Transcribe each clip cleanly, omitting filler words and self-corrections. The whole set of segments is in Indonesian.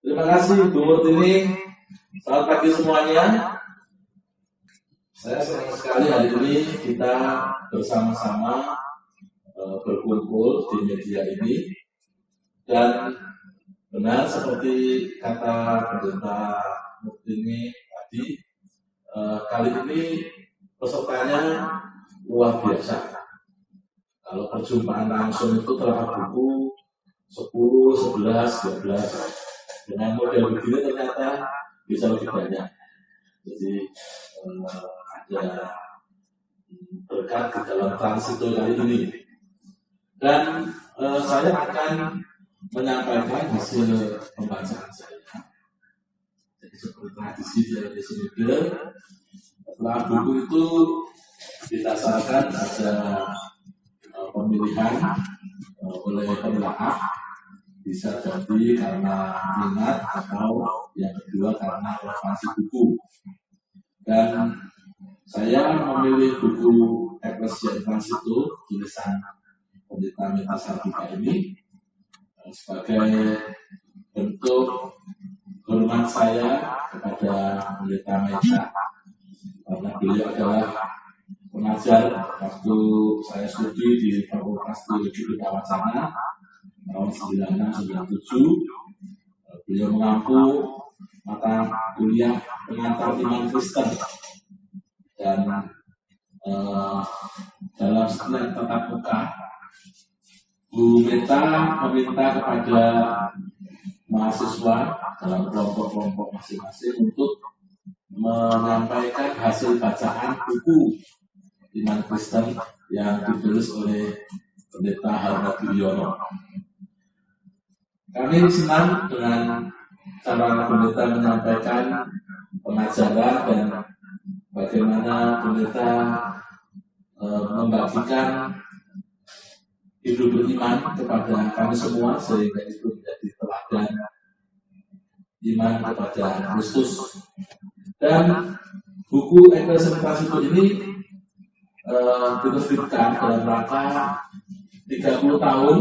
Terima kasih Bu Murtini. Selamat pagi semuanya. Saya senang sekali hari ini kita bersama-sama berkumpul di media ini. Dan benar seperti kata Pendeta Murtini tadi, kali ini pesertanya luar biasa. Kalau perjumpaan langsung itu terhadap buku 10, 11, 12. Dengan model begini ternyata bisa lebih banyak. Jadi ada berkat di dalam transito kali ini. Dan saya akan menyampaikan hasil pembacaan saya. Jadi seperti tradisi dari Sinode, setelah buku itu didasarkan ada pemilihan oleh penelaah, bisa jadi karena minat atau yang kedua karena relevansi buku. Dan saya memilih buku Ecclesia Transito tulisan Pendeta Meta Sartika ini sebagai bentuk hormat saya kepada Pendeta Meta, karena beliau adalah pengajar waktu saya studi di Fakultas Teologi Buta Wacana tahun 96-97. Beliau mengampu mata kuliah pengantar iman Kristen, dan dalam setiap tatap muka Bu Meta meminta kepada mahasiswa dalam kelompok-kelompok masing-masing untuk menyampaikan hasil bacaan buku iman Kristen yang ditulis oleh Pendeta Harmadi Wiono. Kami senang dengan cara pendeta menyampaikan pengajaran dan bagaimana pendeta membagikan hidup beriman kepada kami semua, sehingga itu menjadi teladan iman kepada Kristus. Dan buku Ecclesia Transito ini diterbitkan dalam rangka 30 tahun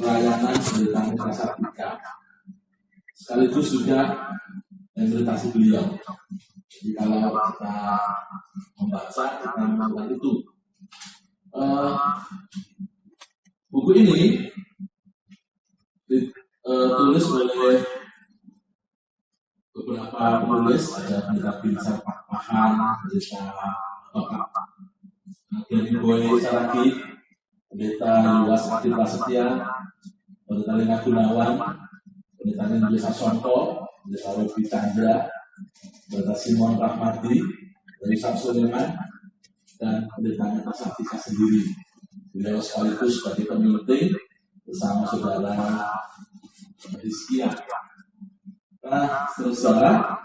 pelayanan Pendeta Meta Sartika, sekaligus juga implementasi beliau. Jadi kalau kita membaca, kita melakukan itu. Buku ini ditulis oleh beberapa penulis, ada Pendeta Binsar Pakpahan, Pendeta Gani Boy Saragi, Pendeta Yuwas Adi Prasetya, Pendeta Lina Gunawan, Pendeta Nindya Saswanto, Pendeta Robi Chandra, Pendeta Simon Rahmadi, dari Suleman, dan Pendeta Meta Sartika sendiri. Beliau sekaligus sebagai pemimpin bersama saudara Rizkia. Nah, saudara,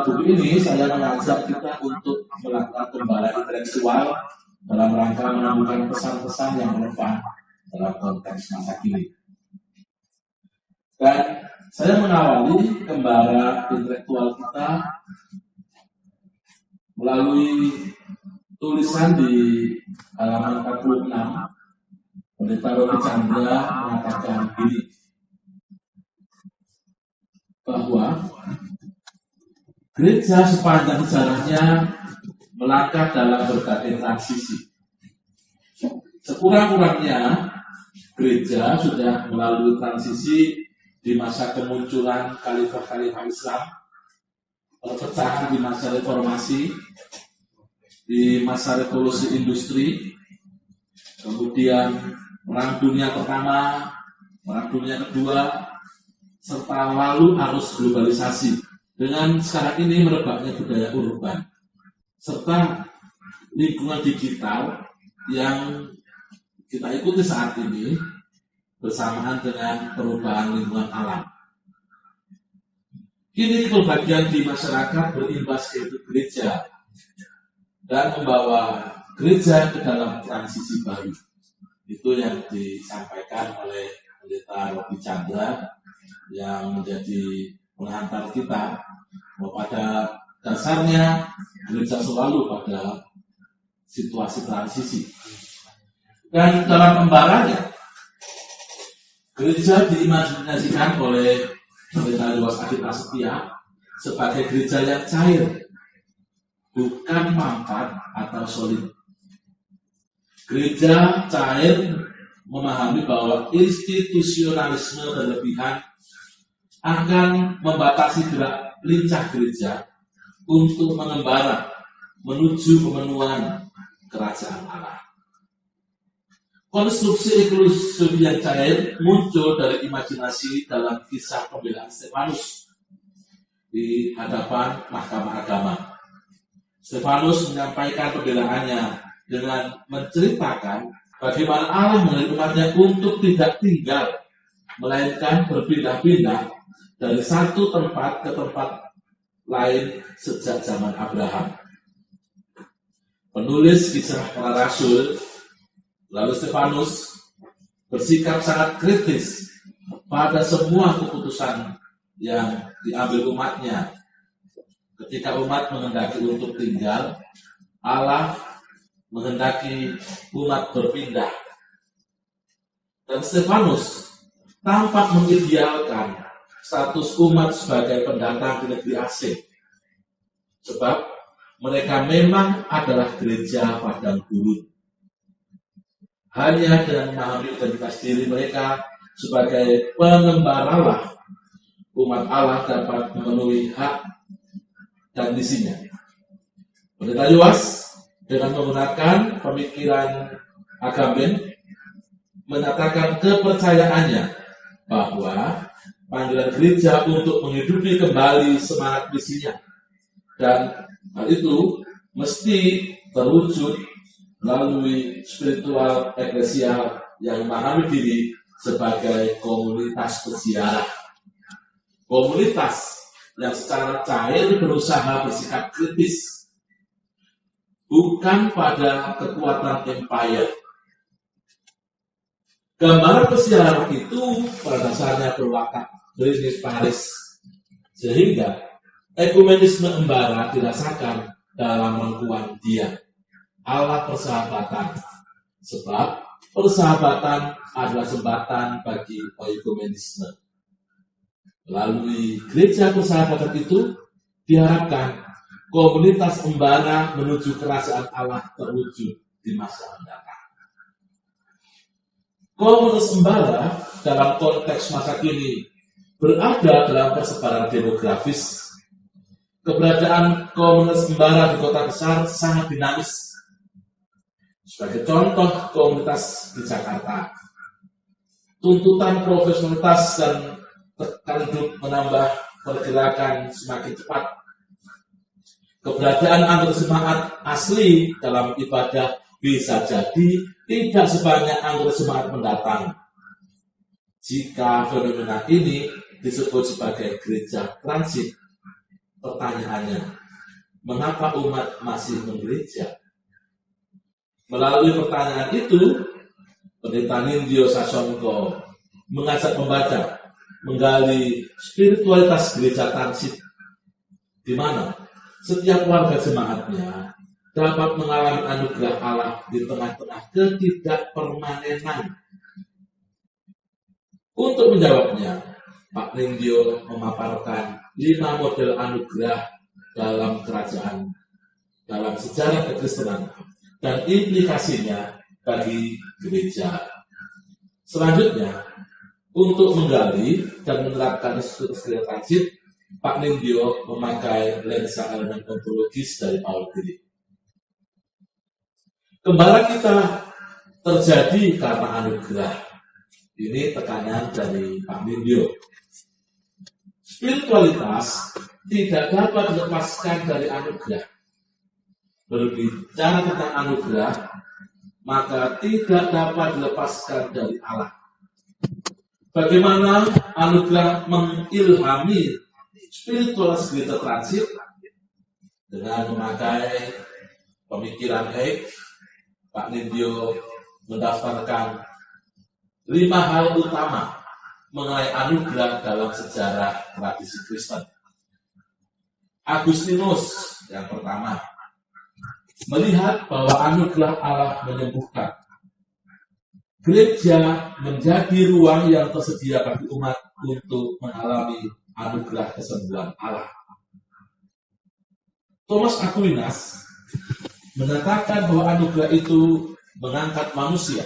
buku ini saya mengajak kita untuk melakukan pembalasan intelektual dalam rangka menemukan pesan-pesan yang relevan dalam konteks masa kini. Dan saya mengawali kembara intelektual kita melalui tulisan di halaman 46. Pendeta Robi Chandra mengatakan begini, bahwa gereja sepanjang sejarahnya melangkah dalam berbagai transisi. Sekurang-kurangnya gereja sudah melalui transisi di masa kemunculan khalifah-khalifah Islam, perpecahan di masa reformasi, di masa revolusi industri, kemudian perang dunia pertama, perang dunia kedua, serta lalu arus globalisasi dengan sekarang ini merebaknya budaya urban, serta lingkungan digital yang kita ikuti saat ini bersamaan dengan perubahan lingkungan alam. Kini kebahagiaan di masyarakat berimbas ke gereja dan membawa gereja ke dalam transisi baru. Itu yang disampaikan oleh Pendeta Robi Chandra yang menjadi pengantar kita, bahwa pada dasarnya gereja selalu pada situasi transisi. Dan dalam pembaranya, Gereja diimajinasikan oleh Pendeta Luas Adi Prasetya sebagai gereja yang cair, bukan mampat atau solid. Gereja cair memahami bahwa institusionalisme berlebihan akan membatasi gerak lincah gereja untuk mengembara menuju pemenuhan kerajaan Allah. Konstruksi inklusif yang cair muncul dari imajinasi dalam kisah pembelaan Stefanus di hadapan Mahkamah Agama. Stefanus menyampaikan pembelaannya dengan menceritakan bagaimana Allah menarik umatnya untuk tidak tinggal, melainkan berpindah-pindah dari satu tempat ke tempat lain sejak zaman Abraham. Penulis Kisah Para Rasul, lalu Stefanus, bersikap sangat kritis pada semua keputusan yang diambil umatnya. Ketika umat menghendaki untuk tinggal, Allah menghendaki umat berpindah. Dan Stefanus tampak mengidealkan status umat sebagai pendatang di negeri asing. Sebab mereka memang adalah gereja padang gurun. Hanya dengan memahami identitas diri mereka sebagai pengembaralah, umat Allah dapat memenuhi hak dan misinya. Pendeta Luas dengan menggunakan pemikiran Agamben menyatakan kepercayaannya bahwa panggilan gereja untuk menghidupi kembali semangat misinya, dan hal itu mesti terwujud melalui spiritual eklesial yang memahami diri sebagai komunitas peziarah. Komunitas yang secara cair berusaha bersikap kritis, bukan pada kekuatan empire. Gambaran peziarah itu pada dasarnya berwatak Paris, sehingga ekumenisme embara dirasakan dalam rangkuman Dia, Allah persahabatan. Sebab persahabatan adalah jembatan bagi ekumenisme. Melalui gereja persahabatan itu diharapkan komunitas embara menuju kerajaan Allah terwujud di masa mendatang. Komunitas embara dalam konteks masa kini berada dalam persebaran demografis. Keberadaan komunitas embara di kota besar sangat dinamis. Sebagai contoh komunitas di Jakarta, tuntutan profesionalitas dan tekan hidup menambah pergerakan semakin cepat. Keberadaan anggota jemaat asli dalam ibadah bisa jadi tidak sebanyak anggota jemaat mendatang. Jika fenomena ini disebut sebagai gereja transit, pertanyaannya, mengapa umat masih menggereja? Melalui pertanyaan itu, Pendeta Nindyo Sasongko mengajak pembaca menggali spiritualitas gereja transit, di mana setiap warga jemaatnya dapat mengalami anugerah Allah di tengah-tengah ketidakpermanenan. Untuk menjawabnya, Pak Nindyo memaparkan 5 model anugerah dalam kerajaan, dalam sejarah kekristenan, dan implikasinya bagi gereja. Selanjutnya, untuk menggali dan menerapkan gereja transit, Pak Nindyo memakai lensa elemen ontologis dari Paul Tillich. Kembali kita terjadi karena anugerah. Ini tekanan dari Pak Nindyo. Spiritualitas tidak dapat dilepaskan dari anugerah. Berbicara tentang anugerah, maka tidak dapat dilepaskan dari Allah. Bagaimana anugerah mengilhami spiritualitas gereja transit? Dengan memakai pemikiran Eik, Pak Nindyo mendaftarkan 5 hal utama mengenai anugerah dalam sejarah tradisi Kristen. Agustinus yang pertama, melihat bahwa anugerah Allah menyembuhkan. gereja menjadi ruang yang tersedia bagi umat untuk mengalami anugerah kesembuhan Allah. Thomas Aquinas menyatakan bahwa anugerah itu mengangkat manusia,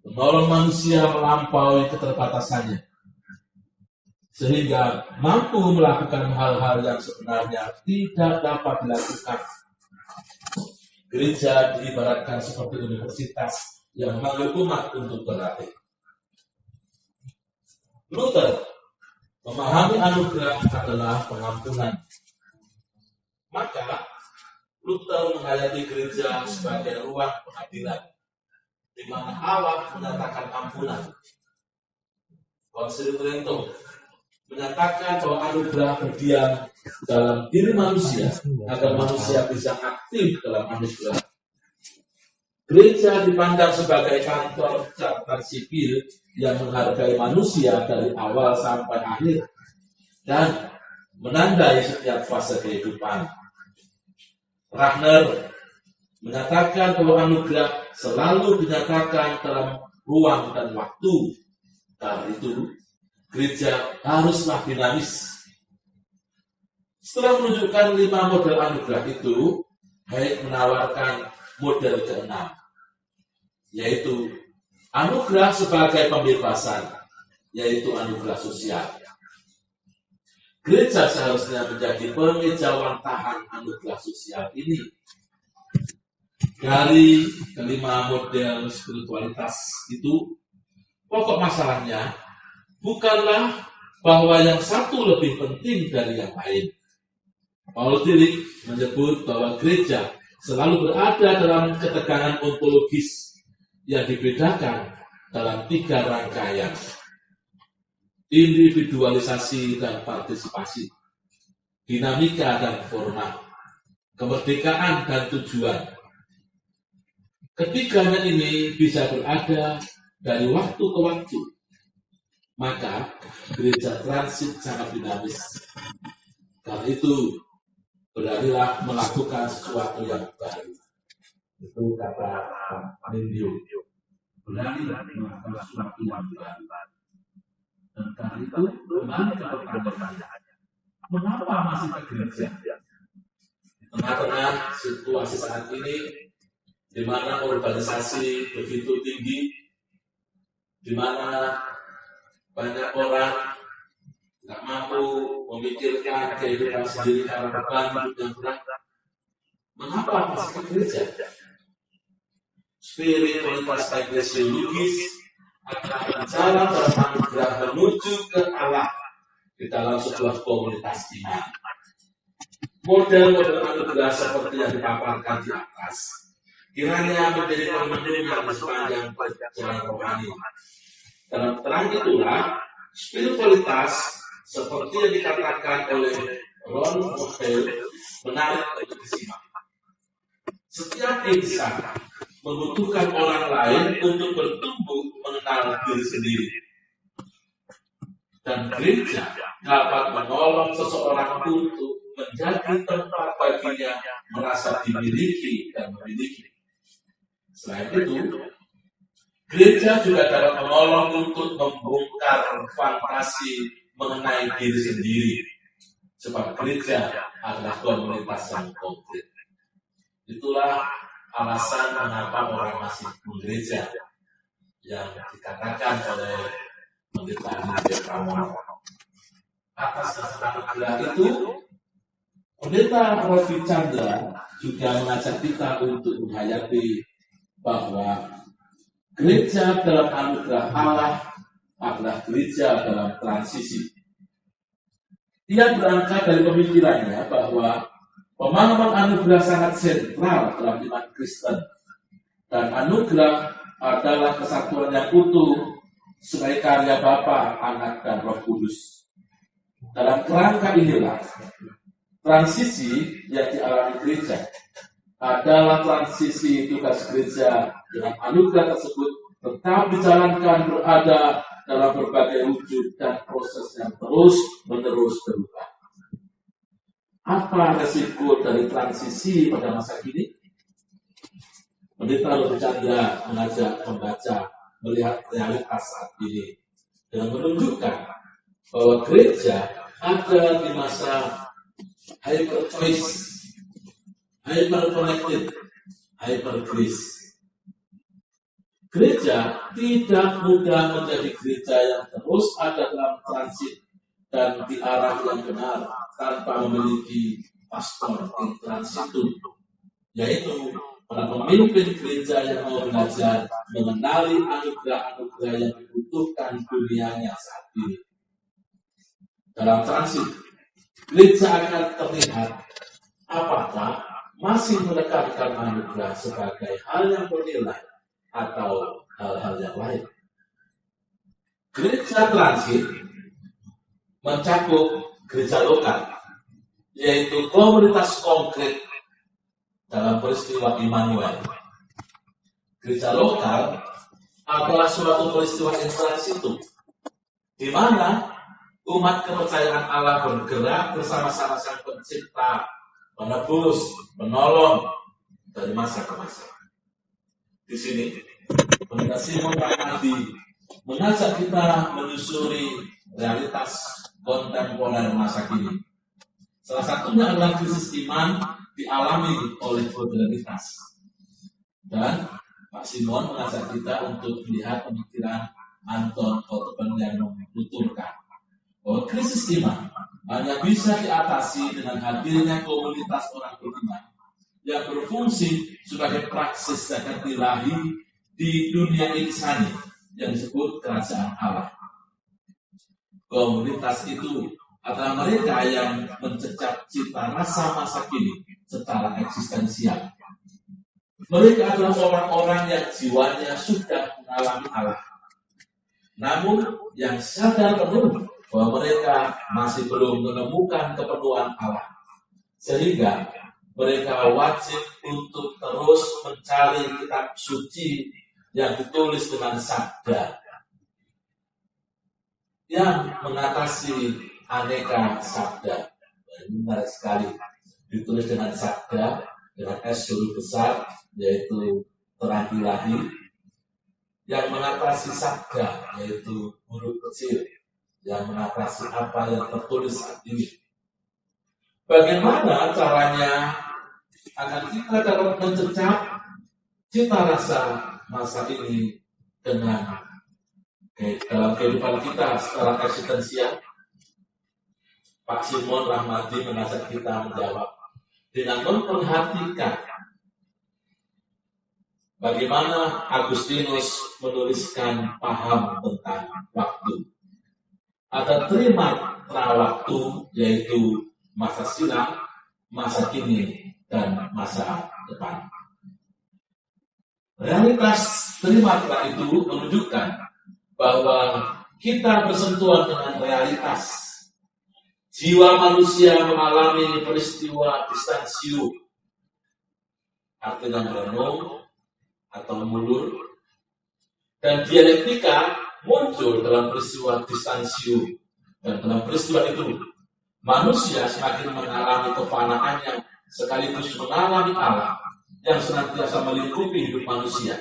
menolong manusia melampaui keterbatasannya, sehingga mampu melakukan hal-hal yang sebenarnya tidak dapat dilakukan. Gereja diibaratkan seperti universitas yang memanggil umat untuk berlatih. Luther memahami anugerah adalah pengampunan. Maka Luther menghayati gereja sebagai ruang pengadilan, di mana Allah menyatakan ampunan. Konsili Trento menyatakan bahwa anugerah berdiam dalam diri manusia agar manusia bisa aktif dalam anugerah. Gereja dipandang sebagai kantor catatan sipil yang menghargai manusia dari awal sampai akhir dan menandai setiap fase kehidupan. Rahner menyatakan bahwa anugerah selalu dinyatakan dalam ruang dan waktu. Karena itu, gereja haruslah dinamis. Setelah menunjukkan 5 model anugerah itu, Hayek menawarkan model ke-6, yaitu anugerah sebagai pembebasan, yaitu anugerah sosial. Gereja seharusnya menjadi pengejawantahan anugerah sosial ini. Dari kelima model spiritualitas itu, pokok masalahnya bukanlah bahwa yang satu lebih penting dari yang lain. Paul Tillich menyebut bahwa gereja selalu berada dalam ketegangan ontologis yang dibedakan dalam 3 rangkaian: individualisasi dan partisipasi, dinamika dan format, kemerdekaan dan tujuan. Ketiganya ini bisa berada dari waktu ke waktu. Maka gereja transit sangat dinamis. Karena itu, beranilah melakukan sesuatu yang baru. Itu kata Nindio. Berani melakukan sesuatu yang baru. Dan karena itu, kembali ke pertanyaannya. Mengapa masih ke gereja? Di tengah-tengah situasi saat ini, di mana urbanisasi begitu tinggi, di mana banyak orang tidak mampu memikirkan kehidupan sendiri karena beban hidup yang berat. Mengapa masih ke gereja? Spiritualitas eklesiologis akan berjalan dalam anugerah menuju ke Allah di dalam sebuah komunitas iman. Model-model anugerah seperti yang dipaparkan di atas kiranya menjadi pemenungan di sepanjang perjalanan rohani. Dalam terang itulah, spiritualitas seperti yang dikatakan oleh Ron Moffel menarik untuk disimak. Setiap insan membutuhkan orang lain untuk bertumbuh mengenal diri sendiri. Dan gereja dapat menolong seseorang untuk menjadi tempat baginya merasa dimiliki dan memiliki. Selain itu, gereja juga dapat menolong untuk membongkar fantasi mengenai diri sendiri. Sebab gereja adalah komunitas yang konkret. Itulah alasan mengapa orang masih menggereja yang dikatakan oleh Pendeta Nadia Pramono. Atas dasar anugerah itu, Pendeta Rofi Chandra juga mengajak kita untuk menghayati bahwa gereja dalam anugerah Allah adalah gereja dalam transisi. Ia berangkat dari pemikirannya bahwa pemahaman anugerah sangat sentral dalam iman Kristen, dan anugerah adalah kesatuan yang utuh sebagai karya Bapa, Anak, dan Roh Kudus. Dalam kerangka inilah transisi yang dialami gereja adalah transisi tugas gereja dengan anugerah tersebut tetap dijalankan berada dalam berbagai wujud dan proses yang terus-menerus berubah. Apa resiko dari transisi pada masa kini? Pendeta Rudi Chandra mengajak pembaca melihat realitas saat ini dengan menunjukkan bahwa gereja ada di masa hyper choice, hyper connected, hyper grace. Gereja tidak mudah menjadi gereja yang terus ada dalam transit dan di arah yang benar tanpa memiliki pastor in transitum, yaitu para pemimpin gereja yang mau belajar mengenali anugerah-anugerah yang dibutuhkan dunianya saat ini. Dalam transit, gereja akan terlihat apakah masih menekankan anugerah sebagai hal yang bernilai atau hal-hal yang lain. Gereja transit mencakup gereja lokal, yaitu komunitas konkret dalam peristiwa Immanuel. Gereja lokal adalah suatu peristiwa intrasitum, di mana umat kepercayaan Allah bergerak bersama-sama Sang Pencipta, penebus, penolong dari masa ke masa. Di sini, Pendeta Simon Rahmadi mengajak kita menyusuri realitas kontemporer masa kini. Salah satunya adalah krisis iman dialami oleh modernitas. Dan Pak Simon mengajak kita untuk melihat pemikiran Anton Corbijn yang menuturkan bahwa krisis iman hanya bisa diatasi dengan hadirnya komunitas orang beriman yang berfungsi sebagai praksis zakat ilahi di dunia insani yang disebut kerajaan Allah. Komunitas itu adalah mereka yang mencecap cita rasa masa kini secara eksistensial. Mereka adalah orang-orang yang jiwanya sudah mengalami Allah, namun yang sadar penuh bahwa mereka masih belum menemukan kepenuhan Allah, sehingga mereka wajib untuk terus mencari kitab suci yang ditulis dengan sabda, yang mengatasi aneka sabda. Benar sekali, ditulis dengan sabda, dengan S huruf besar, yaitu terang ilahi, yang mengatasi sabda, yaitu huruf kecil, yang mengatasi apa yang tertulis saat ini. Bagaimana caranya agar kita dapat mencecap cita rasa masa ini dengan dalam kehidupan kita secara eksistensial? Pak Simon Rahmadi mengajak kita menjawab dengan memperhatikan bagaimana Agustinus menuliskan paham tentang waktu. Ada trimatra waktu, yaitu masa silam, masa kini, dan masa depan. Realitas trimatra itu menunjukkan bahwa kita bersentuhan dengan realitas. Jiwa manusia mengalami peristiwa distansium, artinya merenung atau mundur, dan dialektika muncul dalam peristiwa distansium. Dan dalam peristiwa itu, manusia semakin mengalami kefanaannya sekaligus mengalami Allah yang senantiasa melingkupi hidup manusia.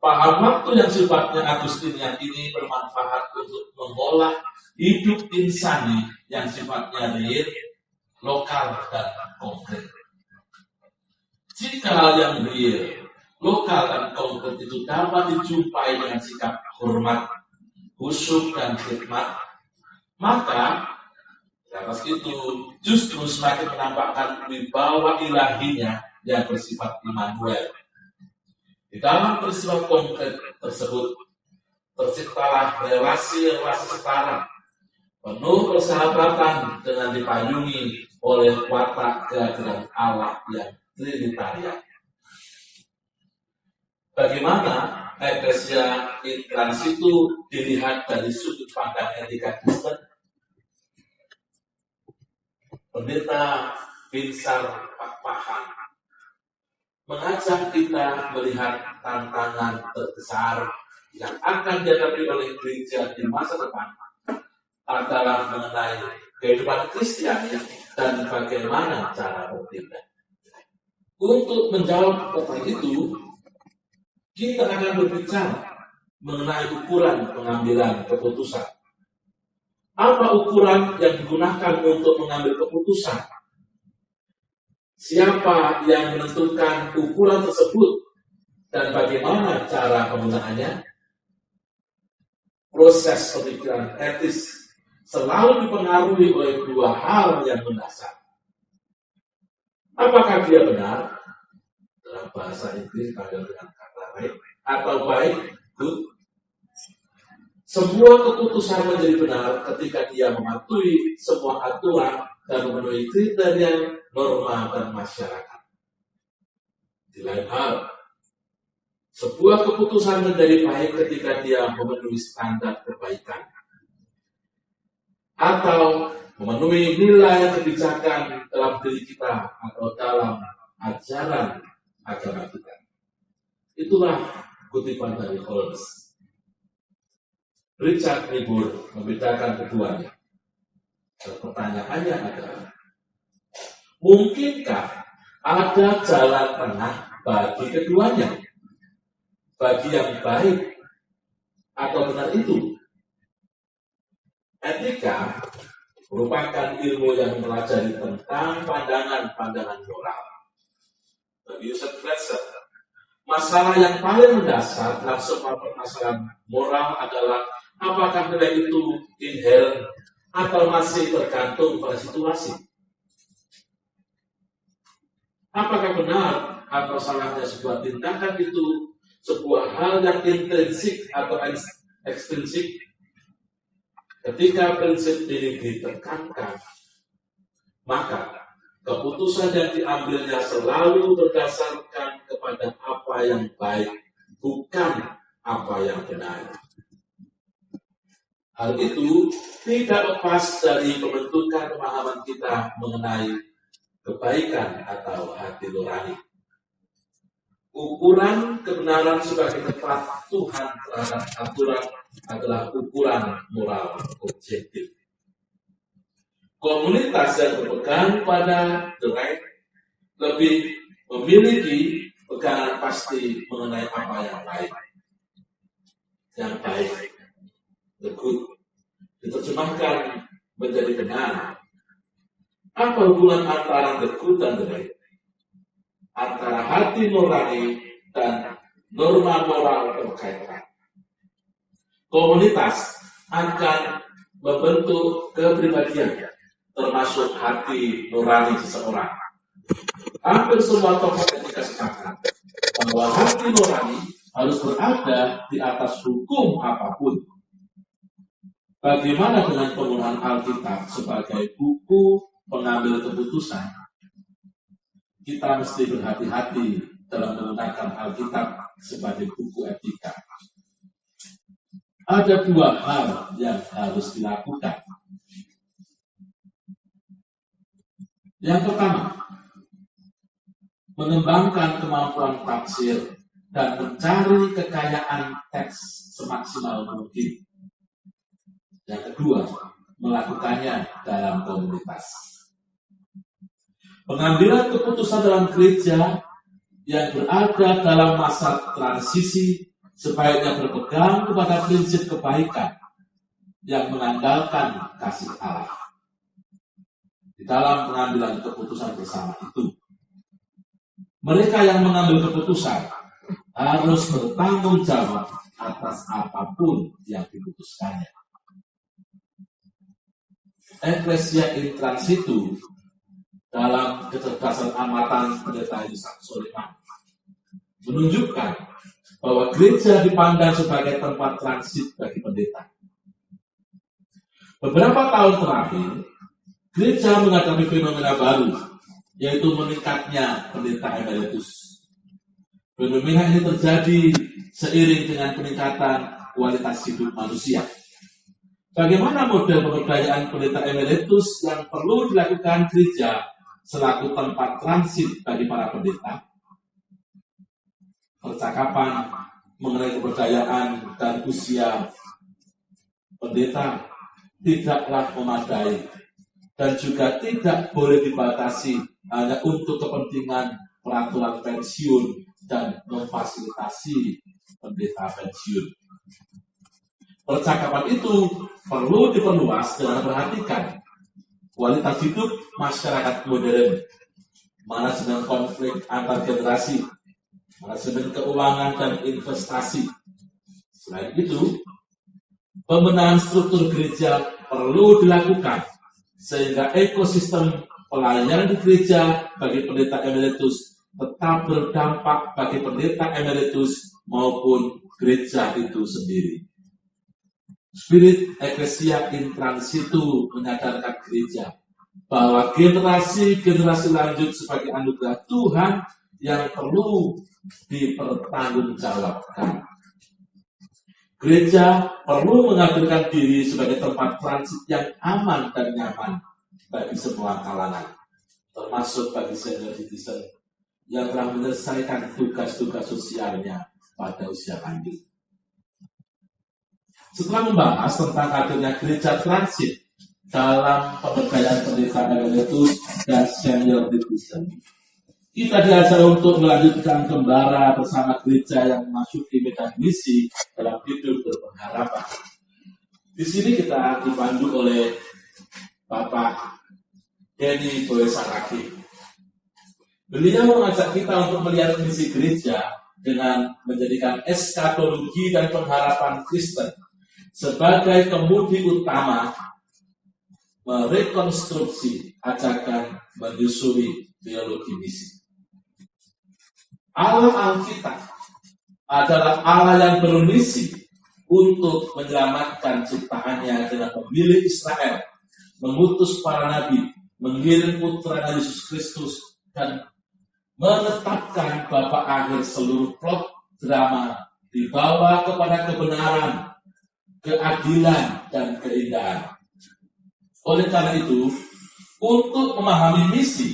Paham waktu yang sifatnya Agustinian ini bermanfaat untuk mengolah hidup insani yang sifatnya real, lokal, dan konkret. Jika hal yang real, lokal, dan konkret itu dapat dijumpai dengan sikap hormat, khusyuk, dan khidmat, maka atas itu justru semakin menampakkan wibawa ilahinya yang bersifat Immanuel. Di dalam peristiwa konkret tersebut terciptalah relasi-relasi setara, penuh persahabatan dengan dipayungi oleh watak kehadiran Allah yang trinitarian. Bagaimana Eklesia in transitu dilihat dari sudut pandang etika Kristen? Pendeta Vinsar Pakpahan mengajak kita melihat tantangan terbesar yang akan dihadapi oleh gereja di masa depan adalah mengenai kehidupan Kristiani dan bagaimana cara bertindak. Untuk menjawab pertanyaan itu, kita akan berbicara mengenai ukuran pengambilan keputusan. Apa ukuran yang digunakan untuk mengambil keputusan? Siapa yang menentukan ukuran tersebut dan bagaimana cara penggunaannya? Proses pemikiran etis selalu dipengaruhi oleh dua hal yang mendasar. Apakah dia benar? Dalam bahasa Inggris dipanggil dengan kata right atau baik, good. Sebuah keputusan menjadi benar ketika dia mematuhi semua aturan dan memenuhi kriteria norma dan masyarakat. Di lain hal, sebuah keputusan menjadi baik ketika dia memenuhi standar kebaikan atau memenuhi nilai kebijakan dalam diri kita atau dalam ajaran agama kita. Itulah kutipan dari Holmes. Richard Niebuhr membedakan keduanya. Pertanyaannya adalah, mungkinkah ada jalan tengah bagi keduanya? Bagi yang baik atau benar itu? Etika merupakan ilmu yang mempelajari tentang pandangan-pandangan moral. Bagi Yusuf Fletcher, masalah yang paling mendasar dalam semua permasalahan moral adalah apakah nilai itu inherent atau masih tergantung pada situasi. Apakah benar atau salahnya sebuah tindakan itu sebuah hal yang intrinsik atau ekstrinsik? Ketika prinsip ini ditekankan, maka keputusan yang diambilnya selalu berdasarkan kepada apa yang baik, bukan apa yang benar. Hal itu tidak lepas dari pembentukan pemahaman kita mengenai kebaikan atau hati nurani. Ukuran kebenaran sebagai tempat Tuhan terhadap aturan adalah ukuran moral objektif. Komunitas yang berpegang pada the right lebih memiliki pegangan pasti mengenai apa yang baik. Yang baik, the good, diterjemahkan menjadi benar. Apa hubungan antara the good dan the right? Antara hati nurani dan norma moral berkaitan. Komunitas akan membentuk kepribadian, termasuk hati nurani seseorang. Hampir semua tokoh etika sepakat bahwa hati nurani harus berada di atas hukum apapun. Bagaimana dengan penggunaan Alkitab sebagai buku pengambil keputusan? Kita mesti berhati-hati dalam menggunakan Alkitab sebagai buku etika. Ada dua hal yang harus dilakukan. Yang pertama, mengembangkan kemampuan tafsir dan mencari kekayaan teks semaksimal mungkin. Yang kedua, melakukannya dalam komunitas. Pengambilan keputusan dalam gereja yang berada dalam masa transisi sebaiknya berpegang kepada prinsip kebaikan yang mengandalkan kasih Allah. Di dalam pengambilan keputusan bersama itu, mereka yang mengambil keputusan harus bertanggung jawab atas apapun yang diputuskannya. Ecclesia in Transitu dalam kecerdasan amatan pendeta Ishak Soliman menunjukkan bahwa gereja dipandang sebagai tempat transit bagi pendeta. Beberapa tahun terakhir, gereja menghadapi fenomena baru, yaitu meningkatnya pendeta emeritus. Fenomena ini terjadi seiring dengan peningkatan kualitas hidup manusia. Bagaimana model pemberdayaan pendeta emeritus yang perlu dilakukan gereja selaku tempat transit bagi para pendeta? Percakapan mengenai keberdayaan dan usia pendeta tidaklah memadai dan juga tidak boleh dibatasi hanya untuk kepentingan peraturan pensiun dan memfasilitasi pendeta pensiun. Percakapan itu perlu diperluas dengan perhatikan kualitas hidup masyarakat modern, manajemen konflik antar generasi, manajemen keuangan dan investasi. Selain itu, pembenahan struktur gereja perlu dilakukan sehingga ekosistem pelayanan di gereja bagi pendeta emeritus tetap berdampak bagi pendeta emeritus maupun gereja itu sendiri. Spirit Ecclesia in Transitu menyadarkan gereja bahwa generasi-generasi lanjut sebagai anugerah Tuhan yang perlu dipertanggungjawabkan. Gereja perlu menghadirkan diri sebagai tempat transit yang aman dan nyaman bagi semua kalangan, termasuk bagi senior citizen yang telah menyelesaikan tugas-tugas sosialnya pada usia lanjut. Setelah membahas tentang hadirnya gereja transit dalam pemberdayaan pendeta emeritus dan senior citizen, kita diajar untuk melanjutkan kembara bersama gereja yang memasuki medan misi dalam hidup berpengharapan. Di sini kita dipandu oleh Bapak Denny Boyesaraki. Beliau mengajak kita untuk melihat misi gereja dengan menjadikan eskatologi dan pengharapan Kristen sebagai kemudi utama merekonstruksi ajakan menyusuri teologi misi. Allah Alkitab adalah Allah yang bermisi untuk menyelamatkan ciptaannya dengan memilih Israel, mengutus para nabi, mengirim putranya Yesus Kristus, dan menetapkan Bapa akhir seluruh plot drama dibawa kepada kebenaran, keadilan, dan keindahan. Oleh karena itu, untuk memahami misi,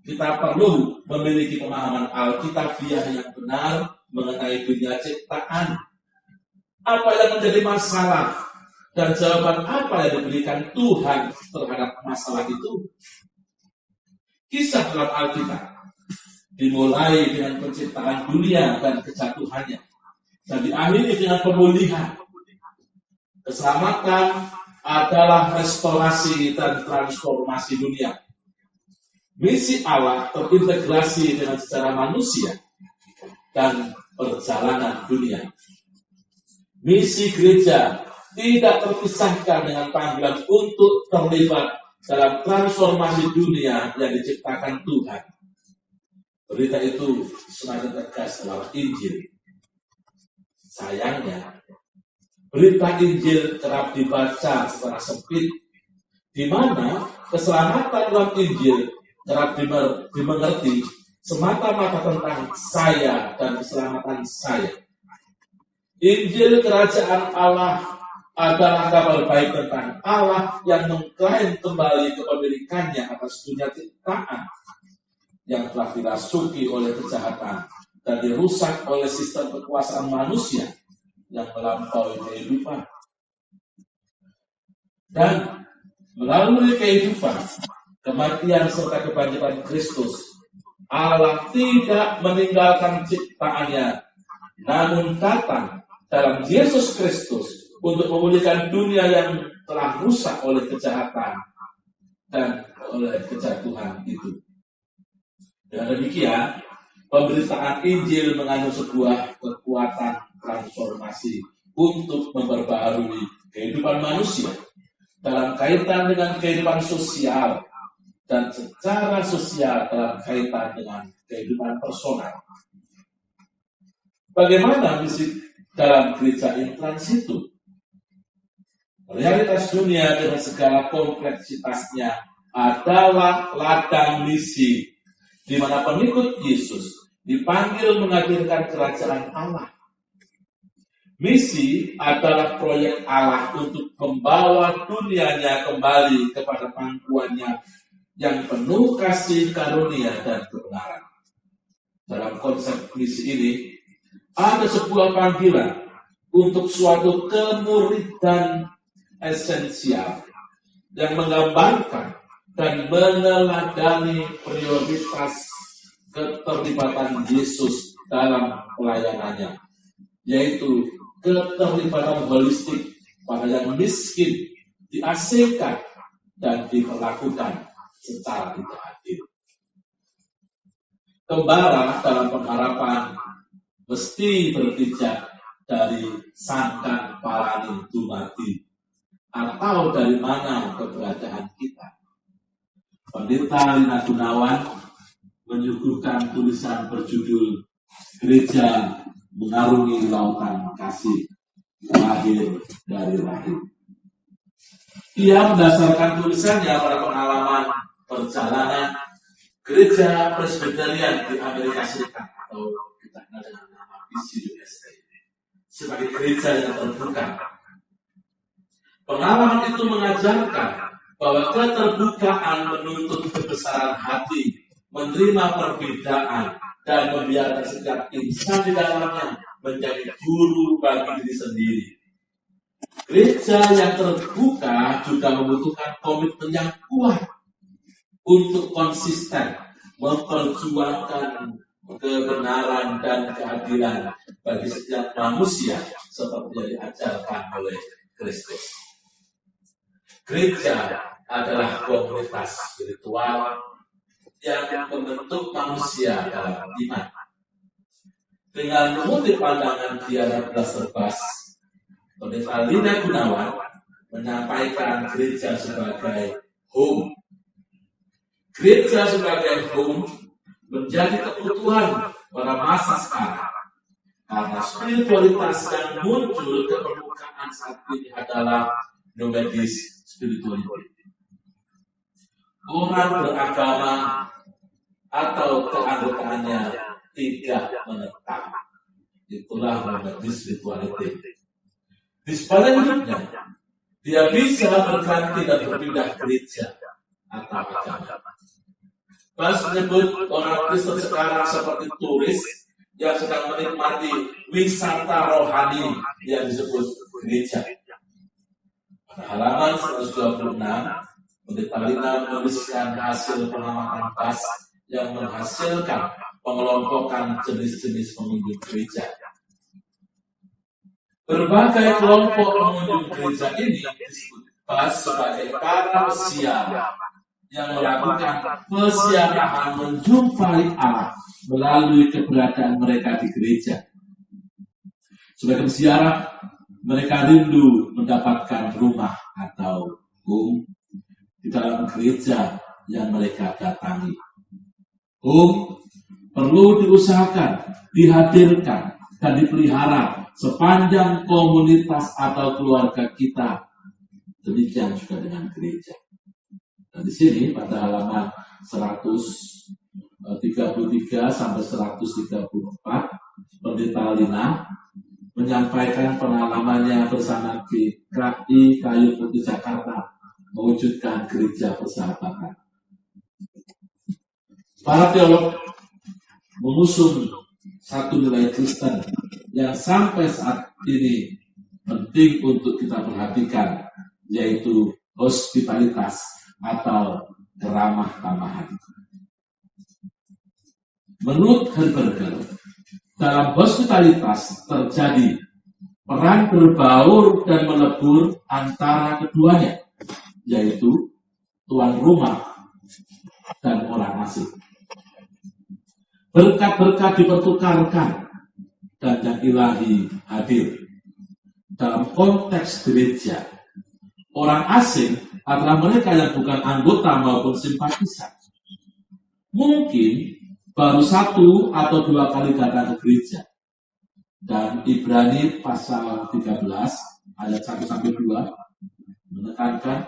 kita perlu memiliki pemahaman Alkitabiah yang benar mengenai dunia ciptaan. Apa yang menjadi masalah dan jawaban apa yang diberikan Tuhan terhadap masalah itu? Kisah dalam Alkitab dimulai dengan penciptaan dunia dan kejatuhannya, dan diakhiri dengan pemulihan. Keselamatan adalah restorasi dan transformasi dunia. Misi Allah terintegrasi dengan sejarah manusia dan perjalanan dunia. Misi gereja tidak terpisahkan dengan panggilan untuk terlibat dalam transformasi dunia yang diciptakan Tuhan. Berita itu semakin tegas dalam Injil. Sayangnya, berita Injil kerap dibaca secara sempit, di mana keselamatan dalam Injil kerap dimengerti semata-mata tentang saya dan keselamatan saya. Injil kerajaan Allah adalah kabar baik tentang Allah yang mengklaim kembali kepemilikannya atas dunia ciptaan yang telah dirasuki oleh kejahatan dan dirusak oleh sistem kekuasaan manusia yang melampaui kehidupan. Dan melalui kehidupan, kematian serta kebangkitan Kristus, Allah tidak meninggalkan ciptaannya, namun datang dalam Yesus Kristus untuk memulihkan dunia yang telah rusak oleh kejahatan dan oleh kejatuhan itu. Dengan demikian, pemberitaan Injil mengandung sebuah kekuatan transformasi untuk memperbaharui kehidupan manusia dalam kaitan dengan kehidupan sosial dan secara sosial dalam kaitan dengan kehidupan personal. Bagaimana misi dalam gereja in transitu? Realitas dunia dengan segala kompleksitasnya adalah ladang misi, di mana pengikut Yesus dipanggil menghadirkan kerajaan Allah. Misi adalah proyek Allah untuk membawa dunianya kembali kepada pangkuannya yang penuh kasih karunia dan kebenaran. Dalam konsep misi ini, ada sebuah panggilan untuk suatu kemuridan esensial yang menggambarkan dan meneladani prioritas keterlibatan Yesus dalam pelayanannya, yaitu keterlibatan holistik pada yang miskin, diasingkan dan diperlakukan secara tidak adil. Kembara dalam pengharapan mesti berpijak dari sangkan paraning dumadi, atau dari mana keberadaan kita. Pendeta Lina Gunawan menyuguhkan tulisan berjudul Gereja Mengarungi Lautan Kasih, lahir dari rahim. Ia mendasarkan tulisannya pada pengalaman perjalanan Gereja Presbyterian di Amerika Serikat, atau kita kenal dengan nama PCUSA, sebagai gereja yang terbuka. Pengalaman itu mengajarkan bahwa keterbukaan menuntut kebesaran hati, menerima perbedaan, dan membiarkan setiap insan di dalamnya menjadi guru bagi diri sendiri. Gereja yang terbuka juga membutuhkan komitmen yang kuat untuk konsisten memperjuangkan kebenaran dan keadilan bagi setiap manusia seperti yang diajarkan oleh Kristus. Gereja adalah komunitas spiritual yang membentuk manusia dalam iman. Dengan mengutip pandangan Diana Blaserbas, Pendeta Lina Gunawan menyampaikan gereja sebagai home. Gereja sebagai home menjadi kebutuhan pada masa sekarang, karena spiritualitas yang muncul ke permukaan saat ini adalah nomadis spirituality. Orang beragama atau keanggotaannya tidak menetap. Itulah nomadis spirituality. Di sepanjang hidupnya, dia bisa berganti dan berpindah gereja atau agama. Pas menyebut orang Kristen sekarang seperti turis yang sedang menikmati wisata rohani yang disebut gereja. Pada halaman 126, Pendeta Lina menuliskan hasil pengamatan PAS yang menghasilkan pengelompokan jenis-jenis pengunjung gereja. Berbagai kelompok pengunjung gereja ini disebut PAS sebagai para pesiar yang melakukan pesiarahan menjumpai Allah melalui keberadaan mereka di gereja. Sebagai pesiarah, mereka rindu mendapatkan rumah atau home di dalam gereja yang mereka datangi. Home perlu diusahakan, dihadirkan, dan dipelihara sepanjang komunitas atau keluarga kita. Demikian juga dengan gereja. Dan di sini pada halaman 133 sampai 134, Pendeta Lina menyampaikan pengalamannya bersama GKI Kayu Putih Jakarta mewujudkan gereja persahabatan. Para teolog mengusung satu nilai Kristen yang sampai saat ini penting untuk kita perhatikan, yaitu hospitalitas atau keramah tamahan. Menurut Herberger, dalam hospitalitas terjadi peran berbaur dan melebur antara keduanya, yaitu tuan rumah dan orang asing. Berkat-berkat dipertukarkan dan yang ilahi hadir. Dalam konteks gereja, orang asing adalah mereka yang bukan anggota maupun simpatisan. Mungkin baru 1 atau 2 kali datang ke gereja. Dan Ibrani pasal 13 ayat 1-2 menekankan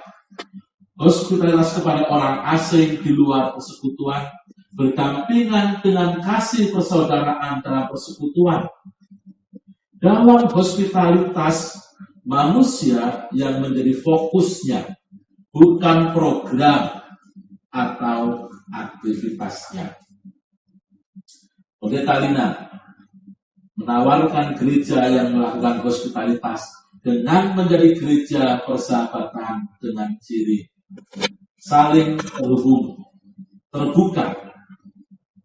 hospitalitas kepada orang asing di luar persekutuan berdampingan dengan kasih persaudaraan dalam persekutuan. Dalam hospitalitas, manusia yang menjadi fokusnya bukan program atau aktivitasnya. Pendeta Lina menawarkan gereja yang melakukan hospitalitas dengan menjadi gereja persahabatan dengan ciri saling terhubung, terbuka,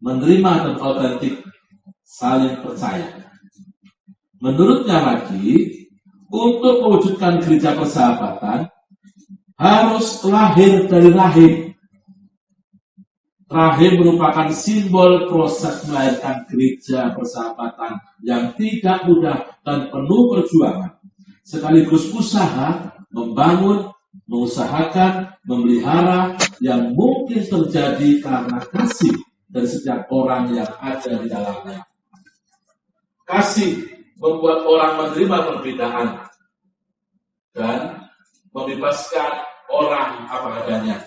menerima dan autentik, saling percaya. Menurutnya lagi, untuk mewujudkan gereja persahabatan harus lahir dari rahim. Rahim merupakan simbol proses melahirkan gereja persahabatan yang tidak mudah dan penuh perjuangan, sekaligus usaha membangun, mengusahakan, memelihara yang mungkin terjadi karena kasih dari setiap orang yang ada di dalamnya. Kasih membuat orang menerima perbedaan dan membebaskan orang apa adanya.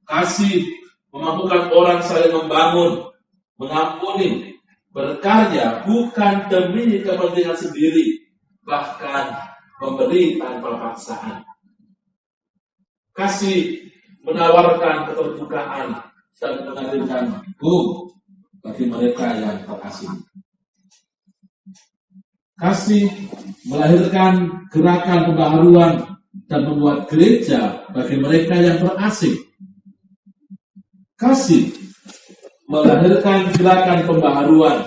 Kasih memampukan orang saling membangun, mengampuni, berkarya bukan demi kepentingan sendiri, bahkan memberi tanpa paksaan. Kasih menawarkan keterbukaan dan menghadirkan hukum bagi mereka yang terasing. Kasih melahirkan gerakan pembaharuan dan membuat gereja bagi mereka yang terasing. Kasih melahirkan gerakan pembaharuan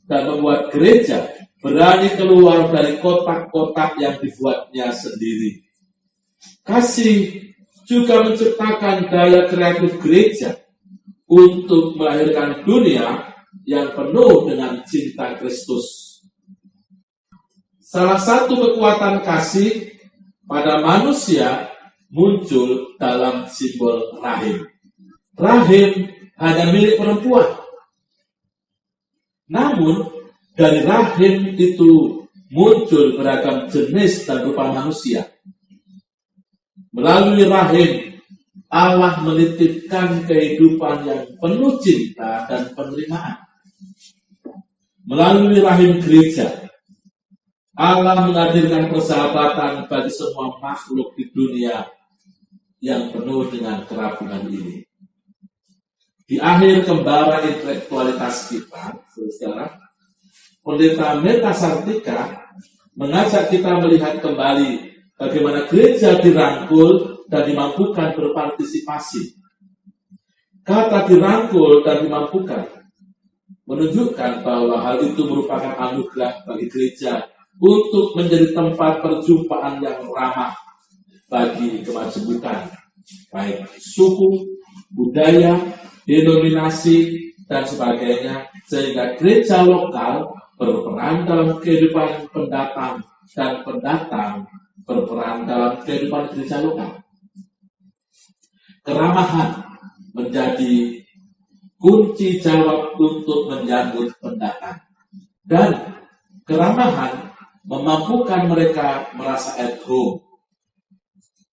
dan membuat gereja berani keluar dari kotak-kotak yang dibuatnya sendiri. Kasih juga menciptakan daya kreatif gereja untuk melahirkan dunia yang penuh dengan cinta Kristus. Salah satu kekuatan kasih pada manusia muncul dalam simbol rahim. Rahim hanya milik perempuan. Namun, dari rahim itu muncul beragam jenis dan rupa manusia. Melalui rahim, Allah menitipkan kehidupan yang penuh cinta dan penerimaan. Melalui rahim gereja, Allah menghadirkan persahabatan bagi semua makhluk di dunia yang penuh dengan kerapuhan ini. Di akhir kembara intelektualitas kita, saudara, Pendeta Meta Sartika mengajak kita melihat kembali bagaimana gereja dirangkul dan dimampukan berpartisipasi. Kata dirangkul dan dimampukan menunjukkan bahwa hal itu merupakan anugerah bagi gereja untuk menjadi tempat perjumpaan yang ramah bagi kemajemukan, baik suku, budaya, denominasi, dan sebagainya, sehingga gereja lokal berperan dalam kehidupan pendatang dan pendatang berperan dalam kehidupan gereja lokal. Keramahan menjadi kunci jawab untuk menyambut pendatang, dan keramahan memampukan mereka merasa at home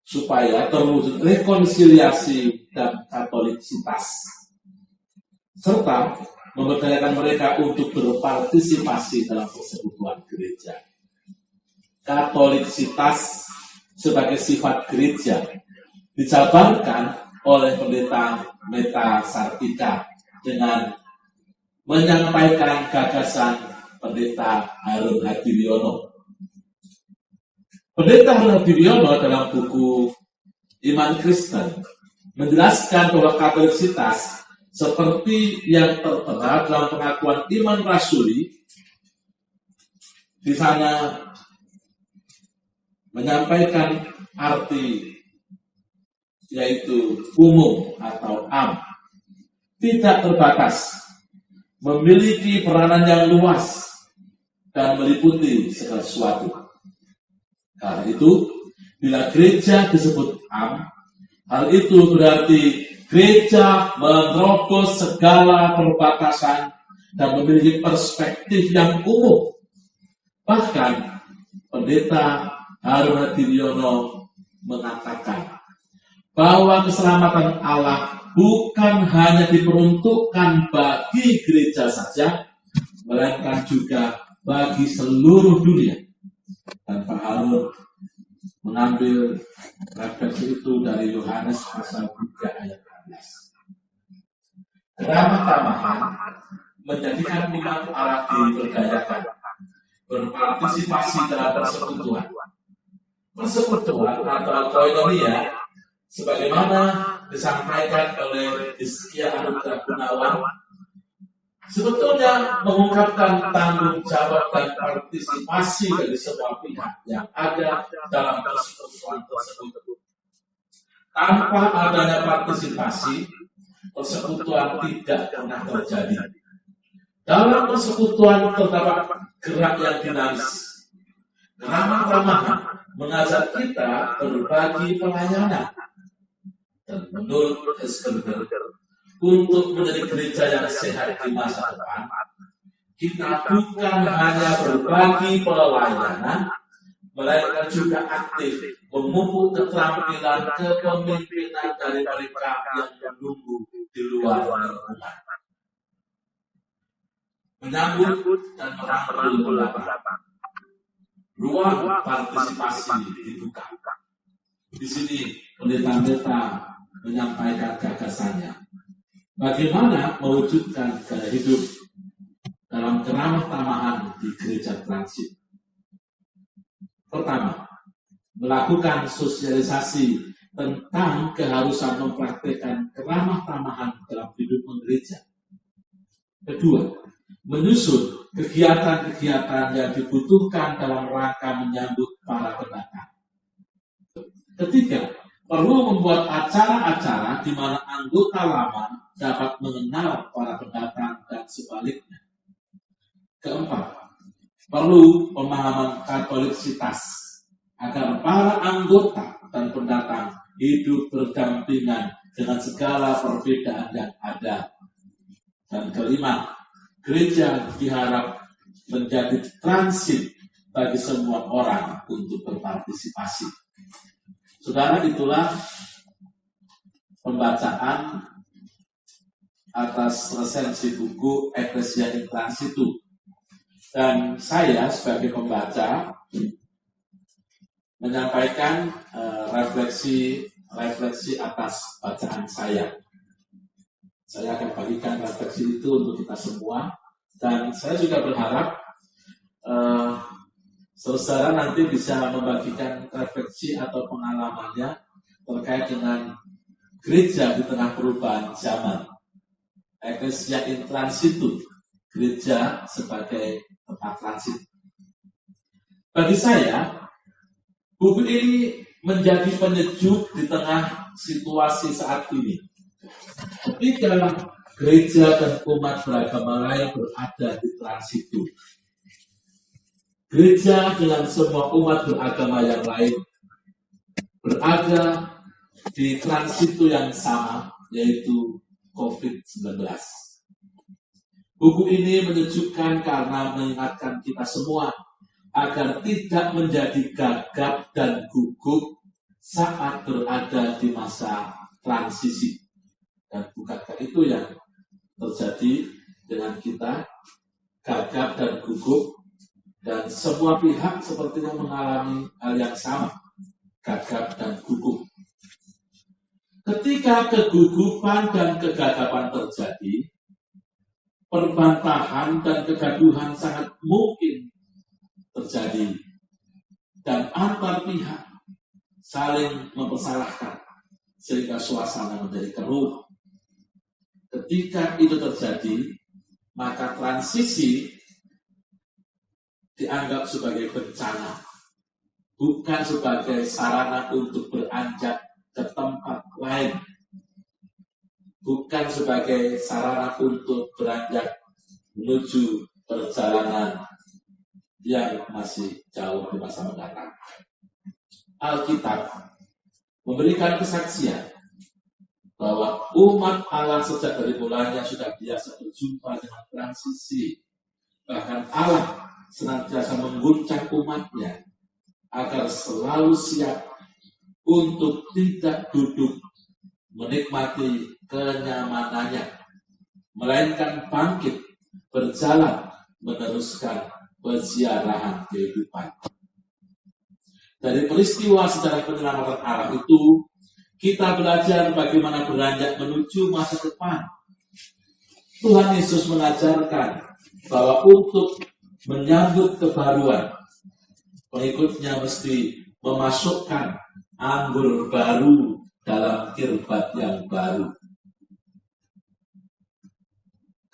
supaya terwujud rekonsiliasi dan katolisitas, serta memberdayakan mereka untuk berpartisipasi dalam persekutuan gereja. Katolisitas sebagai sifat gereja dijabarkan oleh Pendeta Meta Sartika dengan menyampaikan gagasan Pendeta Harun Hadimyono. Pendeta Harun Hadimyono dalam buku Iman Kristen menjelaskan bahwa katolisitas seperti yang tertera dalam pengakuan iman rasuli, di sana menyampaikan arti yaitu umum atau am, tidak terbatas, memiliki peranan yang luas dan meliputi segala sesuatu. Karena itu, bila gereja disebut am, hal itu berarti gereja menerobos segala perbatasan dan memiliki perspektif yang umum. Bahkan, Pendeta Harun Hadimyono mengatakan bahwa keselamatan Allah bukan hanya diperuntukkan bagi gereja saja, melainkan juga bagi seluruh dunia. Dan Pak Harun mengambil referensi itu dari Yohanes pasal 3 ayat 12. Keramah-tamahan menjadikan umat Allah diberdayakan, berpartisipasi dalam persekutuan. Persekutuan atau koinonia, sebagaimana disampaikan oleh Hizkia Anugrah Gunawan, Sebetulnya mengungkapkan tanggung jawab dan partisipasi dari semua pihak yang ada dalam persekutuan tersebut. Tanpa adanya partisipasi, persekutuan tidak pernah terjadi. Dalam persekutuan terdapat gerak yang dinamis. Keramah-tamahan mengajak kita berbagi pelayanan. Dan menurut Heskenberger, untuk menjadi gereja yang sehat di masa depan, kita bukan hanya berbagi pelayanan, melainkan juga aktif memupuk keterampilan kepemimpinan dari mereka yang menunggu di luar lingkungan. Menyambut dan merangkul belakang. Ruang partisipasi dibuka. Di sini pendeta-pendeta menyampaikan gagasannya. Bagaimana mewujudkan gaya hidup dalam keramah-tamahan di gereja transit? Pertama, melakukan sosialisasi tentang keharusan mempraktikkan keramah-tamahan dalam hidup gereja. Kedua, menyusun kegiatan-kegiatan yang dibutuhkan dalam rangka menyambut para pendatang. Ketiga, perlu membuat acara-acara di mana anggota lama dapat mengenal para pendatang dan sebaliknya. Keempat, perlu pemahaman katolisitas agar para anggota dan pendatang hidup berdampingan dengan segala perbedaan yang ada. Dan kelima, gereja diharap menjadi transit bagi semua orang untuk berpartisipasi. Saudara, itulah pembacaan atas resensi buku Ecclesia in Transitu. Dan saya sebagai pembaca menyampaikan refleksi atas bacaan saya. Saya akan bagikan refleksi itu untuk kita semua. Dan saya juga berharap saudara nanti bisa membagikan refleksi atau pengalamannya terkait dengan gereja di tengah perubahan zaman. Ecclesia in Transitu, gereja sebagai tempat transit. Bagi saya, buku ini menjadi penyejuk di tengah situasi saat ini. Ketika gereja dan umat beragama lain berada di transitu, gereja dengan semua umat beragama yang lain berada di transitu yang sama, yaitu COVID-19. Buku ini menyejukkan karena mengingatkan kita semua agar tidak menjadi gagap dan gugup saat berada di masa transisi. Dan bukankah itu yang terjadi dengan kita, gagap dan gugup, dan semua pihak sepertinya mengalami hal yang sama, gagap dan gugup. Ketika kegugupan dan kegagapan terjadi, perbantahan dan kegaduhan sangat mungkin terjadi, dan antar pihak saling mempersalahkan sehingga suasana menjadi keruh. Ketika itu terjadi, maka transisi dianggap sebagai bencana, bukan sebagai sarana untuk beranjak ke tempat lain, bukan sebagai sarana untuk beranjak menuju perjalanan yang masih jauh di masa mendatang. Alkitab memberikan kesaksian bahwa umat Allah sejak dari mulanya sudah biasa berjumpa dengan transisi. Bahkan Allah senantiasa mengguncang umatnya agar selalu siap untuk tidak duduk menikmati kenyamanannya, melainkan bangkit, berjalan, meneruskan perziarahan kehidupan. Dari peristiwa sejarah penyelamatan Allah itu, kita belajar bagaimana beranjak menuju masa depan. Tuhan Yesus mengajarkan bahwa untuk menyambut kebaruan, pengikutnya mesti memasukkan anggur baru dalam kirbat yang baru.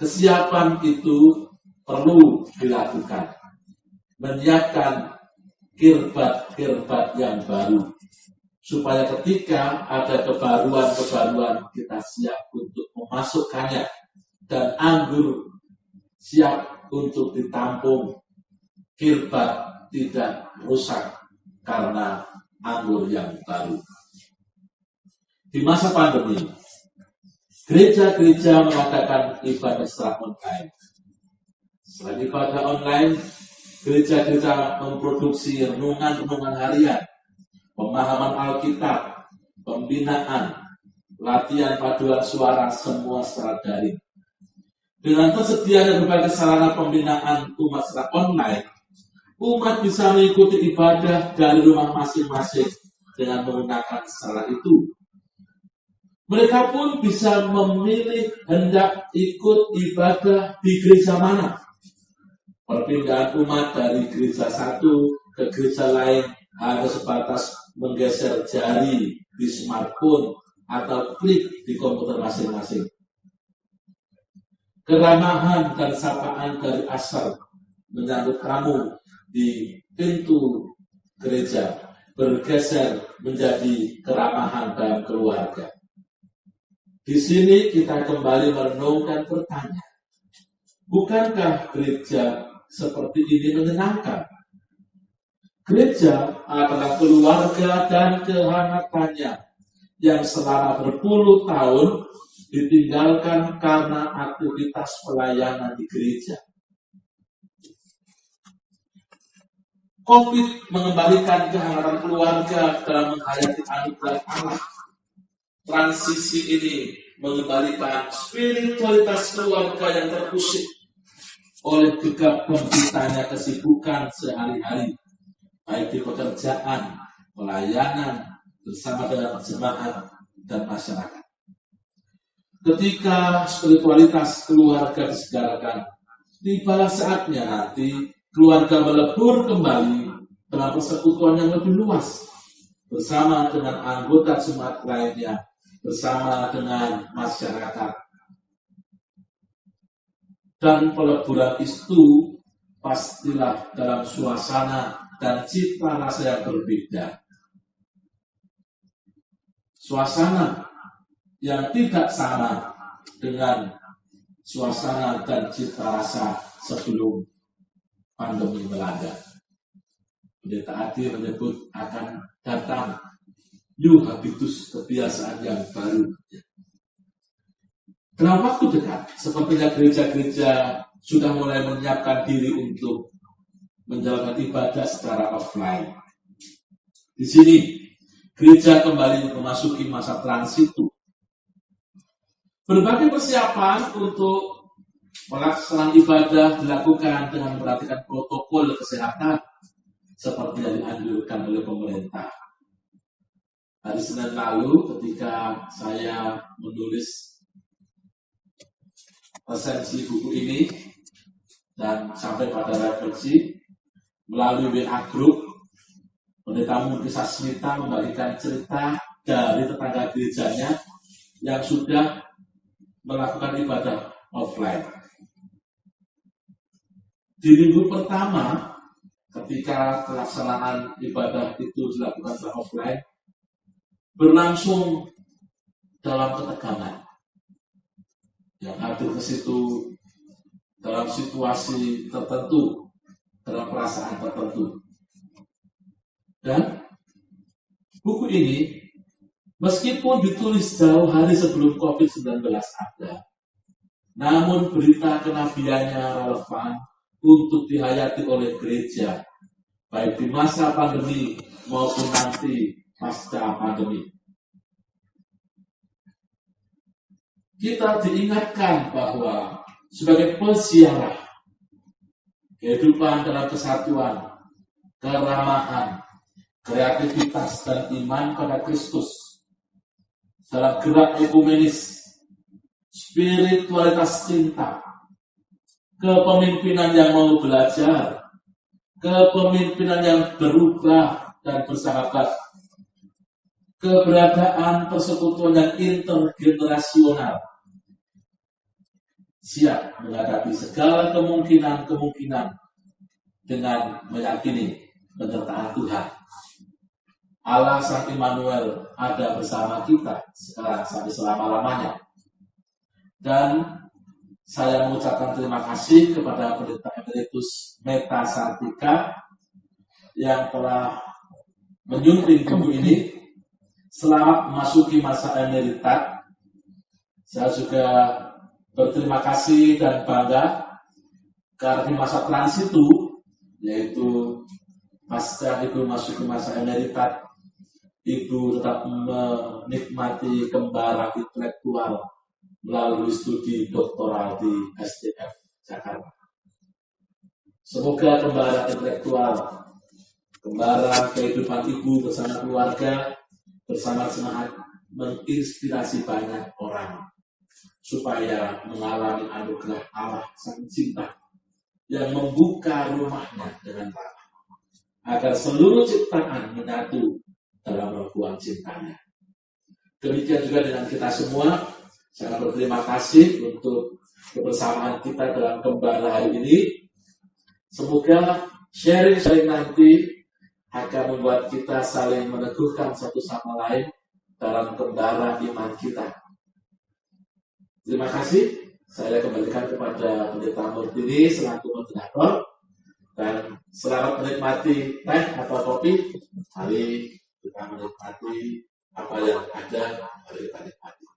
kesiapan itu perlu dilakukan. Menyiapkan kirbat-kirbat yang baru, supaya ketika ada kebaruan-kebaruan kita siap untuk memasukkannya, dan anggur siap untuk ditampung, kirbat tidak rusak karena anggur yang baru. Di masa pandemi, gereja-gereja mengadakan ibadah secara online. Selain ibadah online, gereja-gereja memproduksi renungan-renungan harian, pemahaman Alkitab, pembinaan, latihan paduan suara, semua secara daring. Dengan tersedianya berbagai sarana pembinaan umat secara online, umat bisa mengikuti ibadah dari rumah masing-masing dengan menggunakan sarana itu. Mereka pun bisa memilih hendak ikut ibadah di gereja mana. Perpindahan umat dari gereja satu ke gereja lain hanya sebatas menggeser jari di smartphone atau klik di komputer masing-masing. Keramahan dan sapaan dari asar menyambut tamu di pintu gereja bergeser menjadi keramahan dalam keluarga. Di sini kita kembali merenungkan pertanyaan, bukankah gereja seperti ini menyenangkan? Gereja adalah keluarga dan kehangatannya yang selama berpuluh tahun ditinggalkan karena aktivitas pelayanan di gereja. COVID mengembalikan kehangatan keluarga dalam menghayati anugerah Allah. Transisi ini mengembalikan spiritualitas keluarga yang terusik oleh gegap gempitanya kesibukan sehari-hari, baik di pekerjaan, pelayanan, bersama dengan jemaat dan masyarakat. Ketika spiritualitas keluarga disegarakan, tibalah saatnya nanti keluarga melebur kembali dalam persekutuan yang lebih luas, bersama dengan anggota jemaat lainnya, bersama dengan masyarakat. Dan peleburan itu pastilah dalam suasana dan cita rasa yang berbeda. Suasana yang tidak sama dengan suasana dan cita rasa sebelum pandemi melanda. Pendeta Adi menyebut akan datang new habitus, kebiasaan yang baru. Dalam waktu dekat, sepertinya gereja-gereja sudah mulai menyiapkan diri untuk menjalankan ibadah secara offline. Di sini, gereja kembali memasuki masa transitu. Berbagai persiapan untuk pelaksanaan ibadah dilakukan dengan memperhatikan protokol kesehatan seperti yang dianjurkan oleh pemerintah. Hari Senin lalu ketika saya menulis resensi buku ini dan sampai pada refleksi melalui WA Group, Pendeta Murti Sasmita membagikan cerita dari tetangga gerejanya yang sudah melakukan ibadah offline. Di minggu pertama ketika pelaksanaan ibadah itu dilakukan secara offline, berlangsung dalam ketegangan. Yang hadir ke situ dalam situasi tertentu, dalam perasaan tertentu. Dan buku ini, meskipun ditulis jauh hari sebelum COVID-19 ada, namun berita kenabiannya relevan untuk dihayati oleh gereja, baik di masa pandemi maupun nanti pasca pandemi. Kita diingatkan bahwa sebagai peziarah, kehidupan dalam kesatuan, keramahan, kreativitas, dan iman pada Kristus, dalam gerak ekumenis, spiritualitas cinta, kepemimpinan yang mau belajar, kepemimpinan yang berubah dan bersahabat, keberadaan persekutuan yang intergenerasional, siap menghadapi segala kemungkinan-kemungkinan dengan meyakini penyertaan Tuhan. Allah Sang Immanuel ada bersama kita sekarang sampai selama-lamanya. Dan saya mengucapkan terima kasih kepada Pendeta Emeritus Meta Sartika yang telah menyunting buku ini. Selamat memasuki masa emeritat. Saya juga berterima kasih dan bangga karena di masa transisi itu, yaitu pasca Ibu masuk ke masa emeritat, Ibu tetap menikmati kembara intelektual melalui studi doktoral di STF Jakarta. Semoga kembara intelektual, kembara kehidupan Ibu bersama keluarga, bersama semangat menginspirasi banyak orang supaya mengalami anugerah Allah Sang Cinta yang membuka rumahnya dengan rahmat, agar seluruh ciptaan menyatu dalam rengkuan cintanya. Demikian juga dengan kita semua. Saya berterima kasih untuk kebersamaan kita dalam kembara hari ini. Semoga sharing-sharing nanti akan membuat kita saling meneguhkan satu sama lain dalam kembara iman kita. Terima kasih. Saya kembalikan kepada Pendeta Murtini selaku moderator, dan selamat menikmati teh atau kopi. Mari kita menikmati apa yang ada, mari kita nikmati.